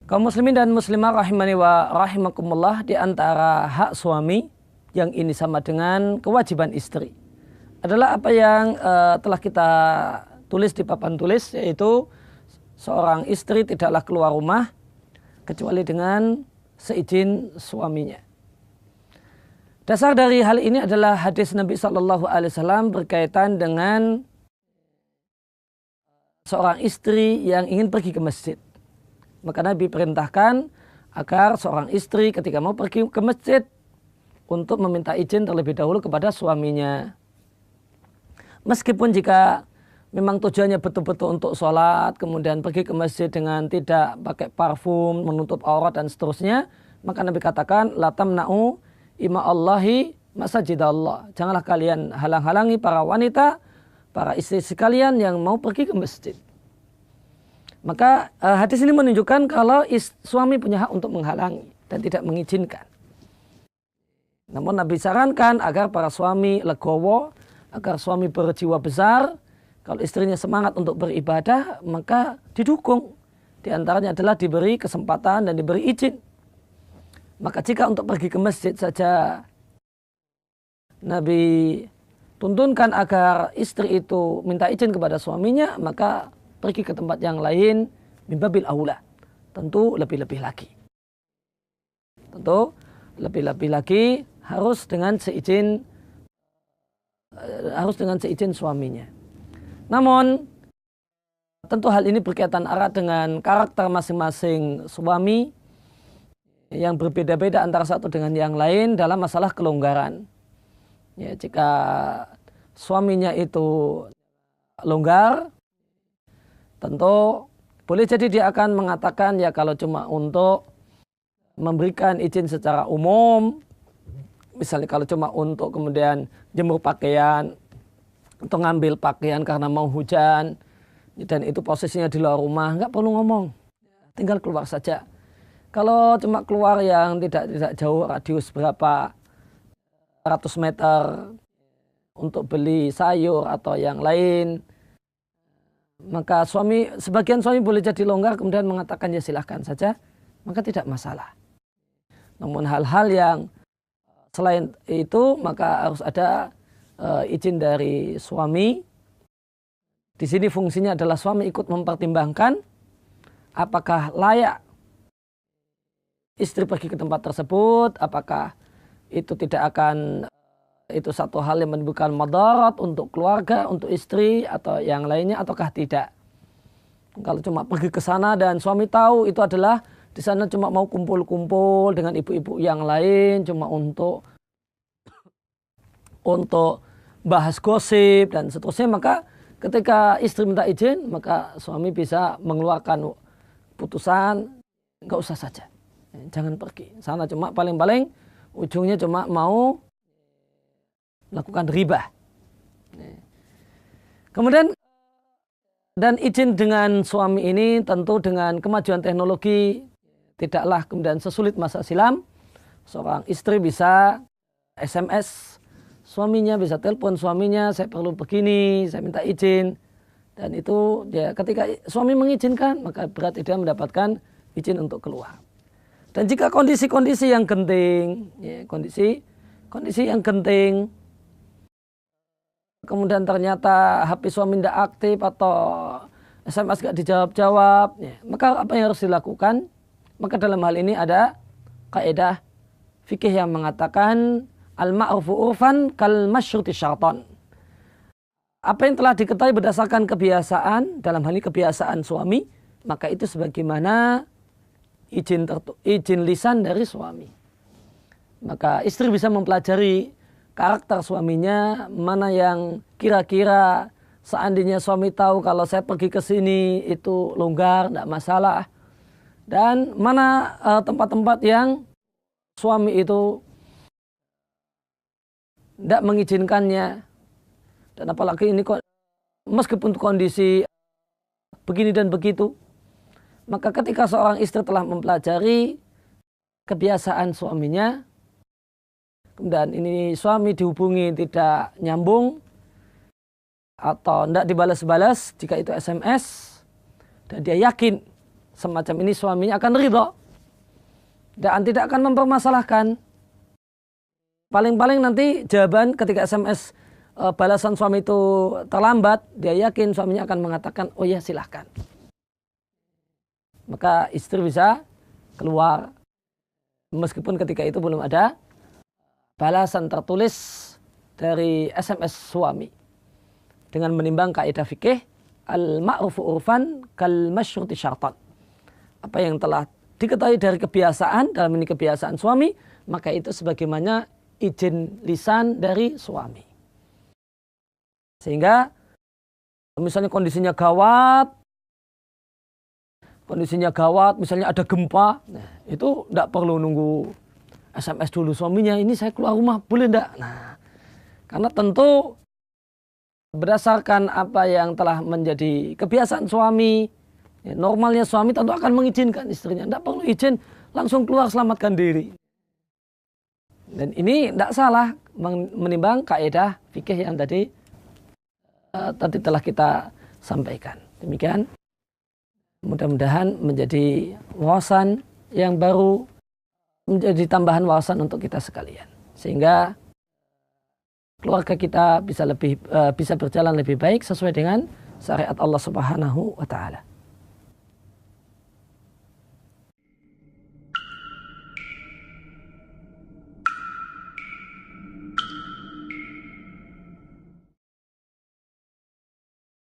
Kaum muslimin dan muslimah rahimani wa rahimakumullah, di antara hak suami yang ini sama dengan kewajiban istri adalah apa yang telah kita tulis di papan tulis, yaitu seorang istri tidaklah keluar rumah kecuali dengan seizin suaminya. Dasar dari hal ini adalah hadis Nabi SAW berkaitan dengan seorang istri yang ingin pergi ke masjid. Maka Nabi perintahkan agar seorang istri ketika mau pergi ke masjid untuk meminta izin terlebih dahulu kepada suaminya. Meskipun jika memang tujuannya betul-betul untuk sholat, kemudian pergi ke masjid dengan tidak pakai parfum, menutup aurat dan seterusnya, maka Nabi katakan, la tamna'u ima Allahi masajidallah. Janganlah kalian halang-halangi para wanita, para istri sekalian yang mau pergi ke masjid. Maka hadis ini menunjukkan kalau suami punya hak untuk menghalangi dan tidak mengizinkan. Namun Nabi sarankan agar para suami legowo, agar suami berjiwa besar. Kalau istrinya semangat untuk beribadah, maka didukung. Di antaranya adalah diberi kesempatan dan diberi izin. Maka jika untuk pergi ke masjid saja Nabi tuntunkan agar istri itu minta izin kepada suaminya, maka pergi ke tempat yang lain mimbabil aula, tentu lebih-lebih lagi. Tentu lebih-lebih lagi harus dengan seizin suaminya. Namun tentu hal ini berkaitan erat dengan karakter masing-masing suami yang berbeda-beda antara satu dengan yang lain dalam masalah kelonggaran. Ya, jika suaminya itu longgar, tentu boleh jadi dia akan mengatakan ya kalau cuma untuk memberikan izin secara umum, misalnya kalau cuma untuk kemudian jemur pakaian, untuk ngambil pakaian karena mau hujan, dan itu posisinya di luar rumah, nggak perlu ngomong, tinggal keluar saja. Kalau cuma keluar yang tidak jauh, radius berapa ratus meter untuk beli sayur atau yang lain, maka sebagian suami boleh jadi longgar kemudian mengatakan ya silahkan saja, maka tidak masalah. Namun hal-hal yang selain itu maka harus ada izin dari suami. Di sini fungsinya adalah suami ikut mempertimbangkan apakah layak istri pergi ke tempat tersebut, apakah itu tidak akan itu satu hal yang menimbulkan madarat untuk keluarga, untuk istri atau yang lainnya ataukah tidak. Kalau cuma pergi ke sana dan suami tahu itu adalah di sana cuma mau kumpul-kumpul dengan ibu-ibu yang lain, cuma untuk bahas gosip dan seterusnya, maka ketika istri minta izin, maka suami bisa mengeluarkan putusan, nggak usah saja, jangan pergi. Sana cuma paling-paling ujungnya cuma mau melakukan riba. Kemudian dan izin dengan suami ini tentu dengan kemajuan teknologi tidaklah kemudian sesulit masa silam. Seorang istri bisa SMS suaminya, bisa telepon suaminya, saya perlu begini, saya minta izin. Dan itu ya, ketika suami mengizinkan, maka berarti dia mendapatkan izin untuk keluar. Dan jika kondisi-kondisi yang genting, ya, kondisi yang genting, kemudian ternyata HP suami tidak aktif atau SMS gak dijawab-jawab, ya, maka apa yang harus dilakukan? Maka dalam hal ini ada kaidah fikih yang mengatakan al-ma'rufu urfan kal masyruti syartan. Apa yang telah diketahui berdasarkan kebiasaan, dalam hal ini kebiasaan suami, maka itu sebagaimana izin lisan dari suami. Maka istri bisa mempelajari karakter suaminya, mana yang kira-kira seandainya suami tahu kalau saya pergi ke sini itu longgar, tidak masalah. Dan mana tempat-tempat yang suami itu tidak mengizinkannya. Dan apalagi ini meskipun kondisi begini dan begitu, maka ketika seorang istri telah mempelajari kebiasaan suaminya, dan ini suami dihubungi tidak nyambung atau tidak dibalas-balas jika itu SMS, dan dia yakin semacam ini suaminya akan ridho dan tidak akan mempermasalahkan. Paling-paling nanti jawaban ketika SMS balasan suami itu terlambat, dia yakin suaminya akan mengatakan, oh ya silahkan. Maka istri bisa keluar meskipun ketika itu belum ada balasan tertulis dari SMS suami, dengan menimbang kaidah fikih al-ma'rufu urfan kal masyruti syartan. Apa yang telah diketahui dari kebiasaan, dalam ini kebiasaan suami, maka itu sebagaimana izin lisan dari suami. Sehingga misalnya kondisinya gawat, misalnya ada gempa, nah, itu tidak perlu nunggu SMS dulu suaminya, ini saya keluar rumah, boleh enggak? Nah, karena tentu berdasarkan apa yang telah menjadi kebiasaan suami, ya, normalnya suami tentu akan mengizinkan istrinya, tidak perlu izin, langsung keluar selamatkan diri. Dan ini tidak salah menimbang kaidah fikih yang tadi telah kita sampaikan. Demikian. Mudah-mudahan menjadi wawasan yang baru, menjadi tambahan wawasan untuk kita sekalian, sehingga keluarga kita bisa berjalan lebih baik sesuai dengan syariat Allah Subhanahu wa taala.